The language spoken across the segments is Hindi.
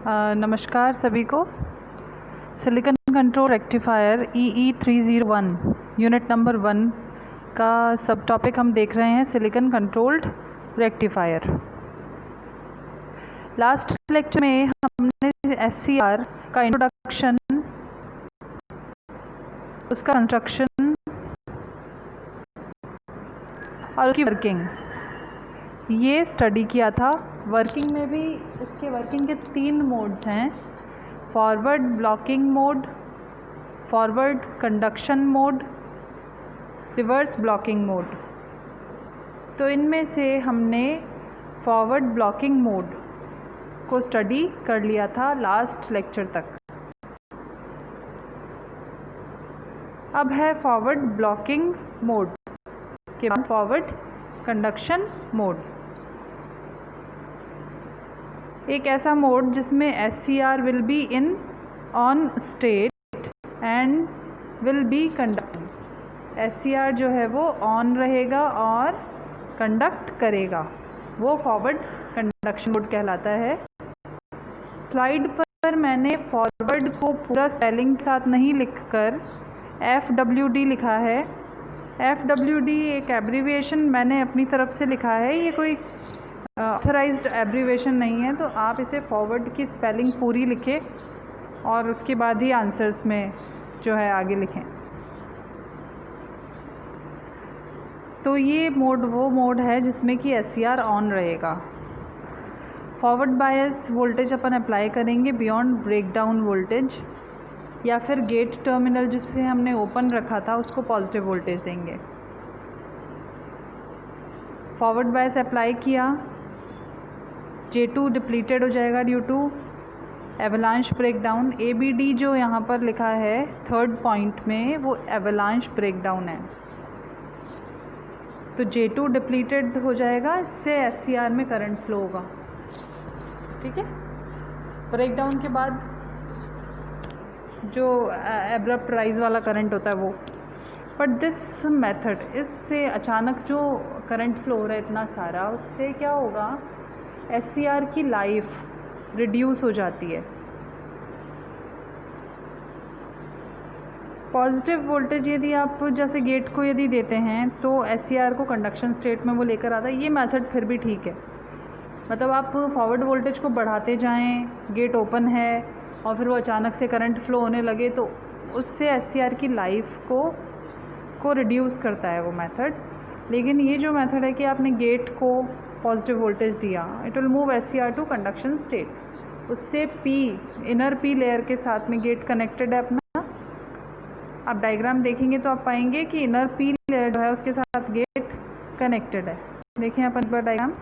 नमस्कार सभी को। Silicon control rectifier EE301 unit number 1 का सब टॉपिक हम देख रहे हैं, silicon controlled rectifier. Last lecture में हमने SCR का इंट्रोडक्शन, उसका कंस्ट्रक्शन और उसकी वर्किंग ये स्टडी किया था। वर्किंग में भी इसके वर्किंग के 3 मोड्स हैं, forward blocking mode, forward conduction mode, reverse blocking mode. तो इनमें से हमने फॉरवर्ड ब्लॉकिंग मोड को स्टडी कर लिया था लास्ट लेक्चर तक। अब है फॉरवर्ड ब्लॉकिंग मोड के बाद फॉरवर्ड कंडक्शन मोड। एक ऐसा मोड जिसमें SCR will be in on state and will be conducting. SCR जो है वो ऑन रहेगा और कंडक्ट करेगा, वो फॉरवर्ड कंडक्शन मोड कहलाता है। स्लाइड पर मैंने फॉरवर्ड को पूरा स्पेलिंग के साथ नहीं लिखकर FWD लिखा है। FWD एक एब्रीविएशन मैंने अपनी तरफ से लिखा है, ये कोई ऑथराइज्ड एब्रीविएशन नहीं है। तो आप इसे फॉरवर्ड की स्पेलिंग पूरी लिखें और उसके बाद ही आंसर्स में जो है आगे लिखें। तो ये मोड वो मोड है जिसमें कि SCR ऑन रहेगा। फॉरवर्ड बायस वोल्टेज अपन अप्लाई करेंगे बियॉन्ड ब्रेकडाउन वोल्टेज, या फिर गेट टर्मिनल जिसे हमने ओपन रखा था उसको पॉजिटिव वोल्टेज देंगे। फॉरवर्ड बायस अप्लाई किया, J2 डिप्लीटेड हो जाएगा due to avalanche breakdown. ABD जो यहाँ पर लिखा है थर्ड पॉइंट में, वो एवलांश ब्रेकडाउन है। तो J2 डिप्लीटेड हो जाएगा, इससे SCR में करंट फ्लो होगा। ठीक है, ब्रेकडाउन के बाद जो एब्रप्ट राइज वाला करंट होता है वो। बट दिस मेथड, इससे अचानक जो करंट फ्लो हो रहा है इतना सारा, उससे क्या होगा, SCR की लाइफ रिड्यूस हो जाती है। पॉजिटिव वोल्टेज यदि आप जैसे गेट को यदि देते हैं तो SCR को कंडक्शन स्टेट में वो लेकर आता है। ये मेथड फिर भी ठीक है, मतलब आप फॉरवर्ड वोल्टेज को बढ़ाते जाएं, गेट ओपन है और फिर वो अचानक से करंट फ्लो होने लगे तो उससे SCR की लाइफ को रिड्यूस करता है वो मेथड। लेकिन ये जो मेथड है कि आपने गेट को पॉजिटिव वोल्टेज दिया, it will move SCR to conduction state. उससे इनर P लेयर के साथ में गेट कनेक्टेड है अपना। आप डायग्राम देखेंगे तो आप पाएंगे कि इनर P लेयर जो है उसके साथ गेट कनेक्टेड है। देखें आप एक बार डायग्राम।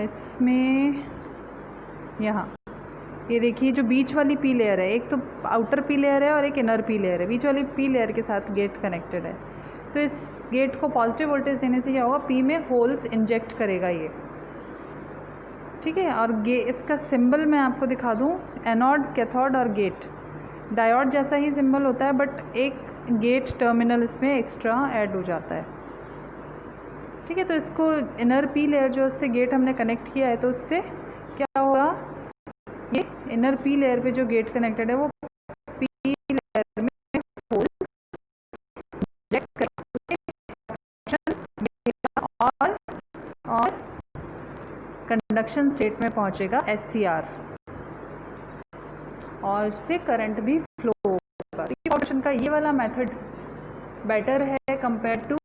इसमें यहाँ ये देखिए, जो बीच वाली P लेयर है, एक तो आउटर P लेयर है और एक इनर P लेयर है, बीच वाली P लेयर के साथ गेट कनेक्टेड है। तो इस गेट को पॉजिटिव वोल्टेज देने से क्या होगा, P में होल्स इंजेक्ट करेगा ये। ठीक है, और इसका सिंबल मैं आपको दिखा दूँ, एनोड, कैथोड और गेट। डायोड जैसा ही सिंबल होता है, बट एक गेट टर्मिनल इसमें एक्स्ट्रा ऐड हो जाता है। ठीक है, तो इसको इनर P लेयर जो उससे गेट हमने कनेक्ट किया है, तो उससे क्या होगा, ये इनर P लेयर पे जो गेट कनेक्टेड है वो P लेयर में होल्स इंजेक्ट और कंडक्शन स्टेट में पहुंचेगा SCR और इससे करंट भी फ्लो होगा। ऑप्शन का ये वाला मेथड बेटर है कंपेयर टू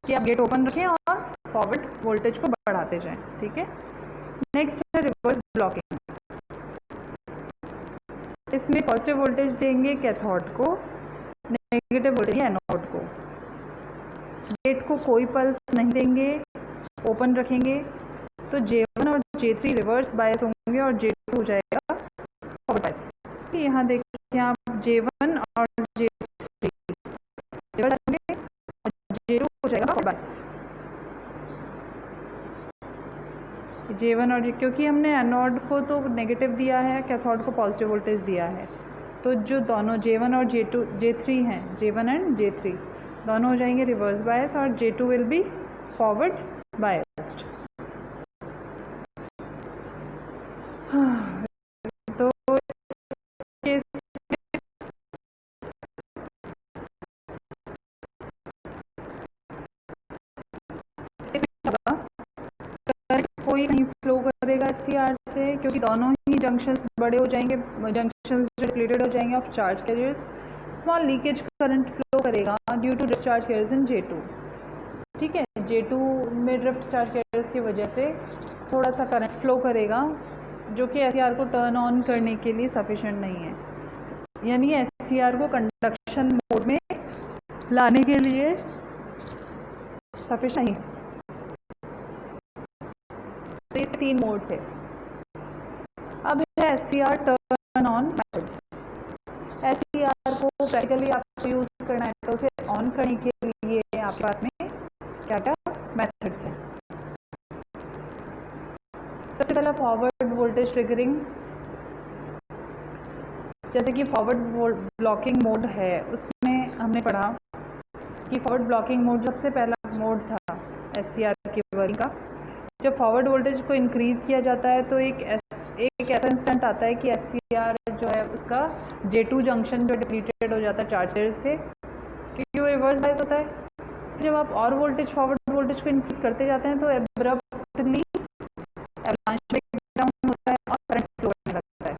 कि आप गेट ओपन रखें और फॉरवर्ड वोल्टेज को बढ़ाते जाएं। ठीक है, नेक्स्ट है रिवर्स ब्लॉकिंग। इसमें पॉजिटिव वोल्टेज देंगे कैथोड को, नेगेटिव वोल्टेज एनोड को। गेट को कोई पल्स नहीं देंगे, ओपन रखेंगे, तो J1 और J3 रिवर्स बायस होंगे और J2 हो जाएगा फॉरवर्ड बायस। यहाँ देखिए आप, J1 और J3 रिवर्स होंगे और J2 हो जाएगा फॉरवर्ड बायस। J1 और क्योंकि हमने एनोड को तो नेगेटिव दिया है, कैथोड को पॉजिटिव वोल्टेज दिया है, तो जो दोनों J1 और J3 हैं, J1 एंड J3, दोनों हो जाएंगे रिवर्स बायस और J2 will be forward biased. तो कोई नहीं फ्लो करेगा SCR से, क्योंकि दोनों ही जंक्शंस बड़े हो जाएंगे, जंक्शंस डिप्लीटेड हो जाएंगे of charge carriers. Small leakage current flow करेगा due to discharge carriers in J2। ठीक है, J2 में ड्रिफ्ट चार्ज कैरियर्स की वजह से थोड़ा सा करंट फ्लो करेगा, जो कि SCR को टर्न ऑन करने के लिए सफिशिएंट नहीं है, यानी SCR को कंडक्शन मोड में लाने के लिए सफिशिएंट नहीं। तो ये 3 मोड्स है। अब है SCR turn on methods. SCR को प्रैक्टिकली आपको यूज करना है तो उसे ऑन करने के लिए आपके पास में क्या क्या मेथड्स हैं। सबसे पहला फॉरवर्ड वोल्टेज ट्रिगरिंग। जैसे कि फॉरवर्ड ब्लॉकिंग मोड है, उसमें हमने पढ़ा कि फॉरवर्ड ब्लॉकिंग मोड सबसे पहला मोड था SCR की वर्किंग का। जब फॉरवर्ड वोल्टेज को इंक्रीज़ किया जाता है तो एक ऐसा इंस्टेंट आता है कि SCR जो है उसका J2 जंक्शन जो डिप्लीटेड हो जाता है चार्जर से, क्योंकि वो रिवर्स बायस होता है। जब आप और वोल्टेज फॉरवर्ड वोल्टेज को इंक्रीज करते जाते हैं तो एब्रप्टली एवलांच ब्रेकडाउन होता है और करंट फ्लो करने लगता है।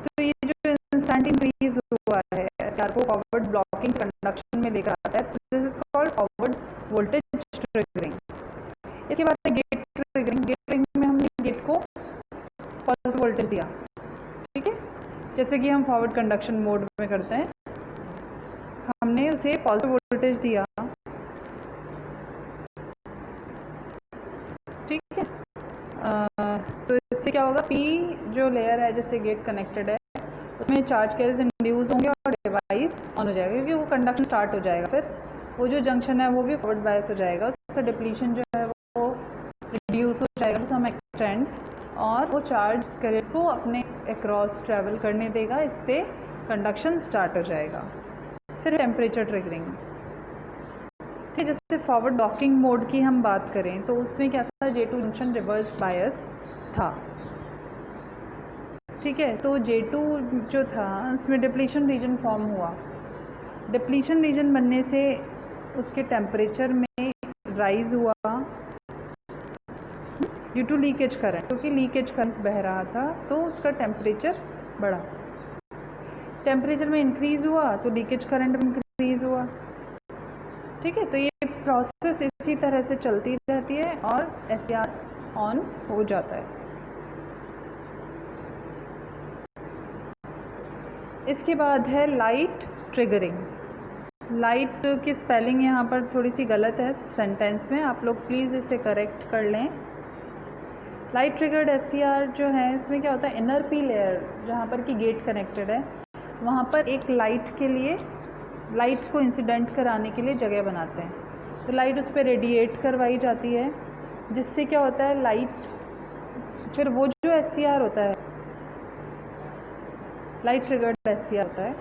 तो ये जो इंस्टेंट इंक्रीज हुआ है SCR को फॉरवर्ड ब्लॉकिंग कंडक्शन में लेकर आता है, this is called forward voltage triggering. इसके बाद है गेट ट्रिगरिंग। गेट ट्रिगरिंग में हमने गेट को पॉजिटिव वोल्टेज दिया, ठीक है, जैसे कि हम फॉरवर्ड कंडक्शन मोड में करते हैं, हमने उसे पॉजिटिव वोल्टेज दिया, ठीक है। तो इससे क्या होगा, P जो लेयर है जिससे गेट कनेक्टेड है उसमें चार्ज कैरियर्स इंड्यूस होंगे और डिवाइस ऑन हो जाएगा, क्योंकि वो कंडक्शन स्टार्ट हो जाएगा। फिर वो जो जंक्शन है वो भी फॉरवर्ड बायस हो जाएगा, उसका डिप्लीशन जो है वो रिड्यूस हो जाएगा टू सम एक्सटेंट, और वो चार्ज कैरियर को अपने अक्रॉस ट्रैवल करने देगा, इस पर कंडक्शन स्टार्ट हो जाएगा। फिर टेम्परेचर ट्रिगरिंग, ठीक, जैसे फॉरवर्ड ब्लॉकिंग मोड की हम बात करें तो उसमें क्या था, J2 जंक्शन रिवर्स बायस था, ठीक है। तो J2 जो था उसमें डिप्लीशन रीजन फॉर्म हुआ। डिप्लीशन रीजन बनने से उसके टेम्परेचर में राइज हुआ ड्यू टू लीकेज करंट, क्योंकि लीकेज करंट बह रहा था तो उसका टेम्परेचर बढ़ा। टेम्परेचर में इंक्रीज़ हुआ तो लीकेज करंट में इंक्रीज़ हुआ, ठीक है। तो ये प्रोसेस इसी तरह से चलती रहती है और SCR ऑन हो जाता है। इसके बाद है लाइट ट्रिगरिंग। लाइट की स्पेलिंग यहाँ पर थोड़ी सी गलत है सेंटेंस में, आप लोग प्लीज़ इसे करेक्ट कर लें। लाइट ट्रिगर्ड SCR जो है, इसमें क्या होता है, इनर P लेयर जहाँ पर कि गेट कनेक्टेड है वहाँ पर एक लाइट के लिए, लाइट को इंसिडेंट कराने के लिए जगह बनाते हैं। तो लाइट उस पर रेडिएट करवाई जाती है, जिससे क्या होता है, लाइट, फिर वो जो SCR होता है, लाइट ट्रिगर्ड SCR होता है,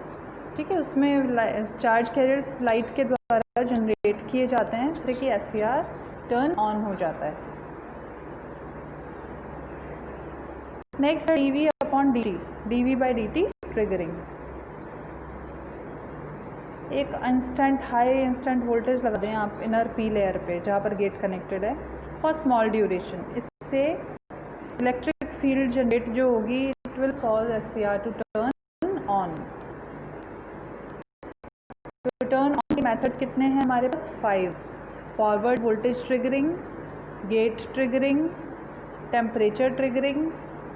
ठीक है, उसमें चार्ज कैरियर्स लाइट के द्वारा जनरेट किए जाते हैं, जिससे कि SCR टर्न ऑन हो जाता है। Next dV upon dt, dV by dt triggering. एक इंस्टेंट हाई इंस्टेंट वोल्टेज लगा दें आप इनर P लेयर पे जहाँ पर गेट कनेक्टेड है फॉर स्मॉल ड्यूरेशन, इससे इलेक्ट्रिक फील्ड जनरेट जो होगी, it will cause SCR to turn on. तो टर्न ऑन के मेथड्स कितने हैं हमारे पास, 5। Forward voltage triggering, gate triggering, temperature triggering,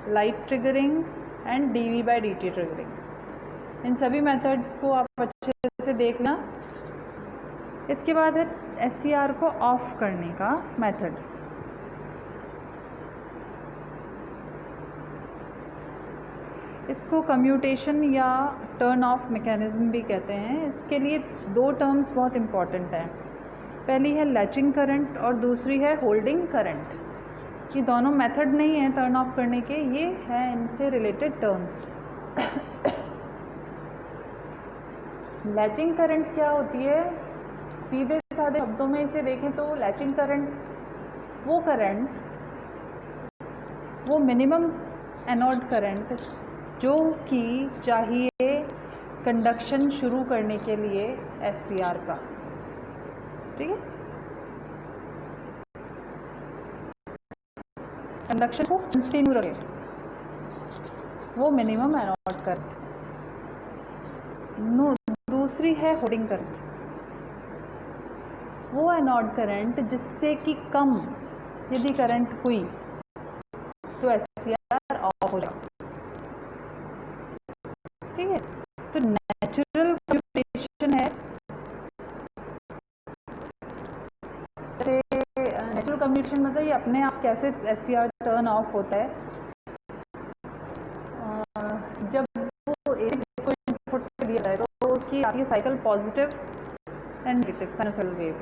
light triggering and dV by dt triggering. इन सभी मेथड्स को आप अच्छे से देखना। इसके बाद है SCR को ऑफ करने का मेथड। इसको कम्यूटेशन या टर्न ऑफ मैकेनिज्म भी कहते हैं। इसके लिए 2 टर्म्स बहुत इम्पॉर्टेंट हैं। पहली है लैचिंग करंट और दूसरी है होल्डिंग करंट। ये दोनों मेथड नहीं है टर्न ऑफ करने के, ये हैं इनसे रिलेटेड टर्म्स। लैचिंग करंट क्या होती है? सीधे साधे शब्दों में इसे देखें तो लैचिंग करंट वो मिनिमम एनोड करंट जो कि चाहिए कंडक्शन शुरू करने के लिए SCR का, ठीक है, कंडक्शन को कंटिन्यू रखे, वो मिनिमम एनोड करंट। दूसरी है होल्डिंग करंट, वो एनोड करंट जिससे कि कम यदि करंट हुई तो SCR ऑफ हो जाए, ठीक है। तो नेचुरल कम्यूटेशन है, नेचुरल कम्यूटेशन मतलब ये अपने आप कैसे SCR टर्न ऑफ होता है। जब वो एक इनपुट दिया जाए तो उसकी आती है cycle positive and negative sinusoidal wave.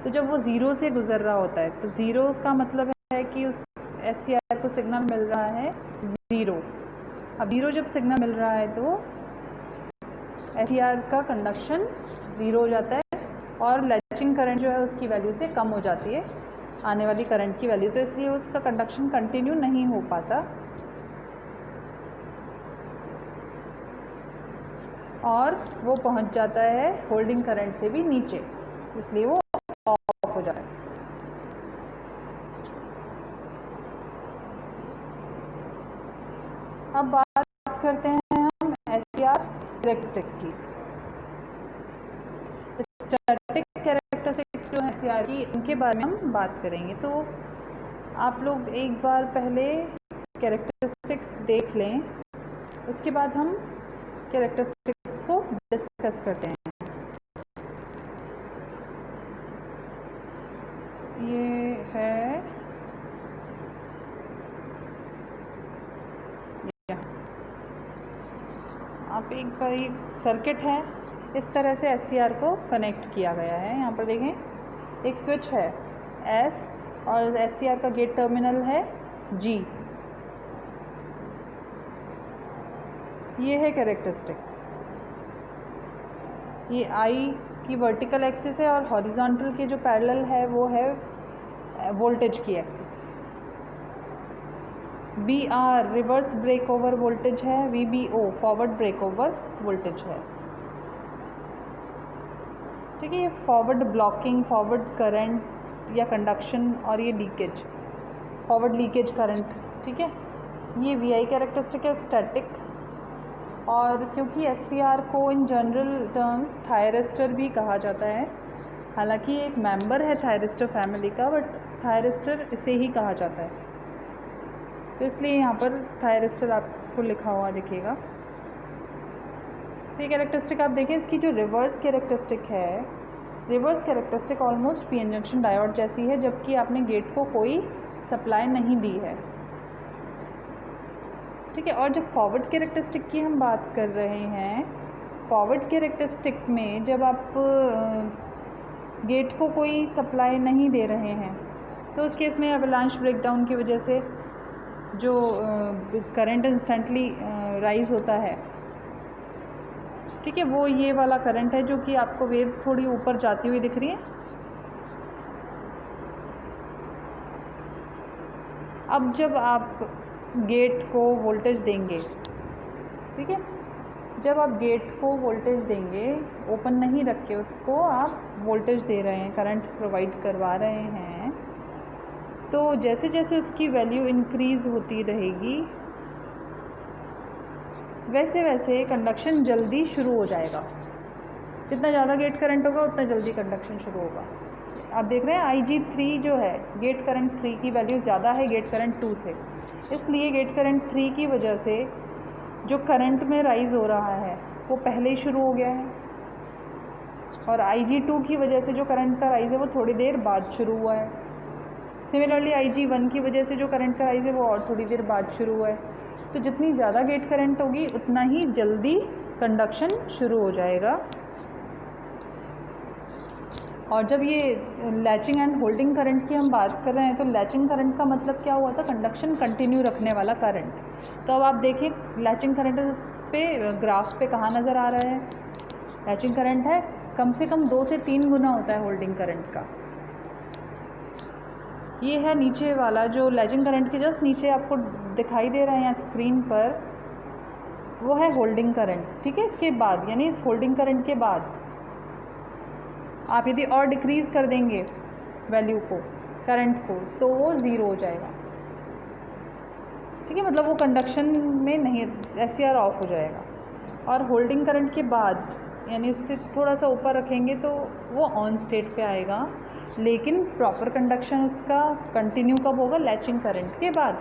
तो जब वो ज़ीरो से गुजर रहा होता है तो ज़ीरो का मतलब है कि उस SCR को सिग्नल मिल रहा है ज़ीरो। अब ज़ीरो जब सिग्नल मिल रहा है तो SCR का कंडक्शन ज़ीरो हो जाता है और लैचिंग करंट जो है उसकी वैल्यू से कम हो जाती है आने वाली करंट की वैल्यू, तो इसलिए उसका कंडक्शन कंटिन्यू नहीं हो पाता और वो पहुंच जाता है होल्डिंग करंट से भी नीचे, इसलिए वो ऑफ हो जाता है। अब बात करते हैं हम SCR कैरेक्टरिस्टिक्स की। स्टैटिक कैरेक्टरिस्टिक्स जो है SCR की, इनके बारे में हम बात करेंगे। तो आप लोग एक बार पहले कैरेक्टरिस्टिक्स देख लें, उसके बाद हम कैरेक्टरिस्टिक्स को डिस्कस करते हैं। ये है आप एक बार एक सर्किट है, इस तरह से SCR को कनेक्ट किया गया है। यहाँ पर देखें एक स्विच है S और SCR का गेट टर्मिनल है G। ये है कैरेक्टरिस्टिक, ये I की वर्टिकल एक्सिस है और हॉरिजॉन्टल के जो पैरेलल है वो है वोल्टेज की axis. BR reverse break over voltage है, VBO forward break over voltage है, ठीक है। ये फॉरवर्ड ब्लॉकिंग, फॉरवर्ड करंट या कंडक्शन और ये लीकेज, फॉरवर्ड लीकेज करंट, ठीक है। ये VI कैरेक्टरिस्टिक है स्टैटिक। और क्योंकि SCR को इन जनरल टर्म्स थायरिस्टर भी कहा जाता है, हालांकि एक मेंबर है थायरिस्टर फैमिली का, बट थायरिस्टर इसे ही कहा जाता है, तो इसलिए यहाँ पर थायरिस्टर आपको लिखा हुआ दिखेगा। तो ये कैरेक्टरिस्टिक आप देखें, इसकी जो रिवर्स कैरेक्टरिस्टिक है, reverse characteristic almost PN junction diode जैसी है, जबकि आपने गेट को कोई सप्लाई नहीं दी है, ठीक है। और जब फॉरवर्ड कैरेक्टरिस्टिक की हम बात कर रहे हैं, फॉरवर्ड कैरेक्टरिस्टिक में जब आप गेट को कोई सप्लाई नहीं दे रहे हैं तो उस केस में अवलांच ब्रेकडाउन की वजह से जो करंट इंस्टेंटली राइज होता है, ठीक है, वो ये वाला करंट है जो कि आपको वेव्स थोड़ी ऊपर जाती हुई दिख रही है। अब जब आप गेट को वोल्टेज देंगे, ठीक है, जब आप गेट को वोल्टेज देंगे, ओपन नहीं रख के उसको आप वोल्टेज दे रहे हैं, करंट प्रोवाइड करवा रहे हैं, तो जैसे जैसे उसकी वैल्यू इंक्रीज़ होती रहेगी वैसे वैसे कंडक्शन जल्दी शुरू हो जाएगा। जितना ज़्यादा गेट करंट होगा उतना जल्दी कंडक्शन शुरू होगा। आप देख रहे हैं IG3 जो है, गेट करंट 3 की वैल्यू ज़्यादा है गेट करंट 2 से, इसलिए गेट करंट 3 की वजह से जो करंट में राइज हो रहा है वो पहले ही शुरू हो गया है, और IG2 की वजह से जो करंट का राइज है वो थोड़ी देर बाद शुरू हुआ है। सिमिलरली IG1 की वजह से जो करंट का राइज है वो और थोड़ी देर बाद शुरू हुआ है। तो जितनी ज़्यादा गेट करंट होगी उतना ही जल्दी कंडक्शन शुरू हो जाएगा। और जब ये लैचिंग एंड होल्डिंग करंट की हम बात कर रहे हैं तो लैचिंग करंट का मतलब क्या हुआ था? कंडक्शन कंटिन्यू रखने वाला करंट। तो अब आप देखिए लैचिंग करंट पे ग्राफ पे कहाँ नज़र आ रहा है? लैचिंग करंट है कम से कम 2 से 3 गुना होता है होल्डिंग करंट का। ये है नीचे वाला जो लैचिंग करंट के जस्ट नीचे आपको दिखाई दे रहा है यहाँ स्क्रीन पर, वो है होल्डिंग करंट। ठीक है, इसके बाद यानी इस होल्डिंग करंट के बाद आप यदि और डिक्रीज़ कर देंगे वैल्यू को, करंट को, तो वो ज़ीरो हो जाएगा। ठीक है, मतलब वो कंडक्शन में नहीं, SCR ऑफ हो जाएगा। और होल्डिंग करंट के बाद यानी उससे थोड़ा सा ऊपर रखेंगे तो वो ऑन स्टेट पे आएगा, लेकिन प्रॉपर कंडक्शन उसका कंटिन्यू कब होगा? लैचिंग करंट के बाद।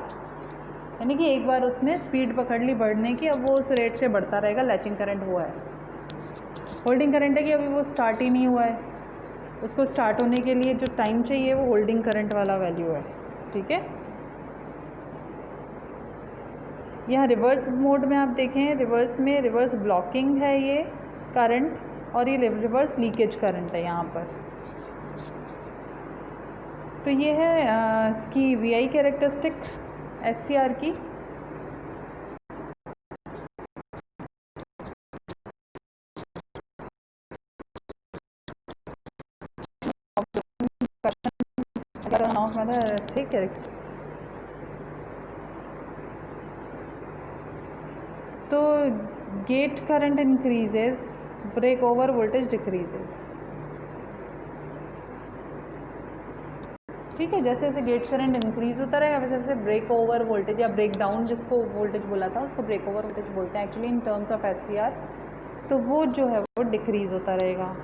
यानी कि एक बार उसने स्पीड पकड़ ली बढ़ने की, अब वो उस रेट से बढ़ता रहेगा, लैचिंग करंट हुआ है। होल्डिंग करंट है कि अभी वो स्टार्ट ही नहीं हुआ है, उसको स्टार्ट होने के लिए जो टाइम चाहिए वो होल्डिंग करंट वाला वैल्यू है। ठीक है, यहाँ रिवर्स मोड में आप देखें, रिवर्स में रिवर्स ब्लॉकिंग है ये करंट, और ये रिवर्स लीकेज करंट है यहाँ पर। तो ये है इसकी VI कैरेक्टरिस्टिक SCR की। तो gate current increases, break over voltage decreases. ठीक है, जैसे जैसे गेट करंट इंक्रीज होता रहेगा वैसे वैसे ब्रेक ओवर वोल्टेज या ब्रेक डाउन, जिसको वोल्टेज बोला था उसको ब्रेक ओवर वोल्टेज बोलते हैं actually in terms of SCR, तो वो जो है वो डिक्रीज़ होता रहेगा।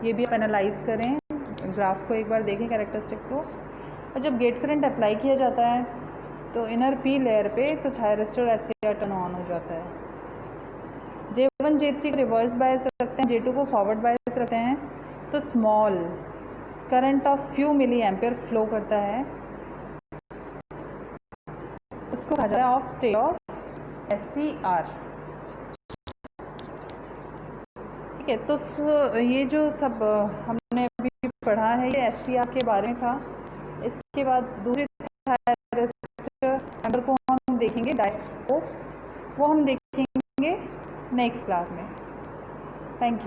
ये भी आप एनालाइज करें, ग्राफ को एक बार देखें, कैरेक्टरिस्टिक को। और जब गेट करंट अप्लाई किया जाता है तो इनर P लेयर पे तो थायरिस्टर SCR टर्न ऑन हो जाता है। J1 J3 को रिवर्स बायस रखते हैं, J2 को फॉरवर्ड बायस रखते हैं, तो small current of few milliampere flow करता है, उसको कहा जाता है ऑफ स्टेट ऑफ SCR। ठीक है, तो ये जो सब हमने अभी पढ़ा है ये SCR के बारे में था। इसके बाद दूसरे नंबर को हम देखेंगे, डायरेक्ट को, वो हम देखेंगे नेक्स्ट क्लास में। Thank you.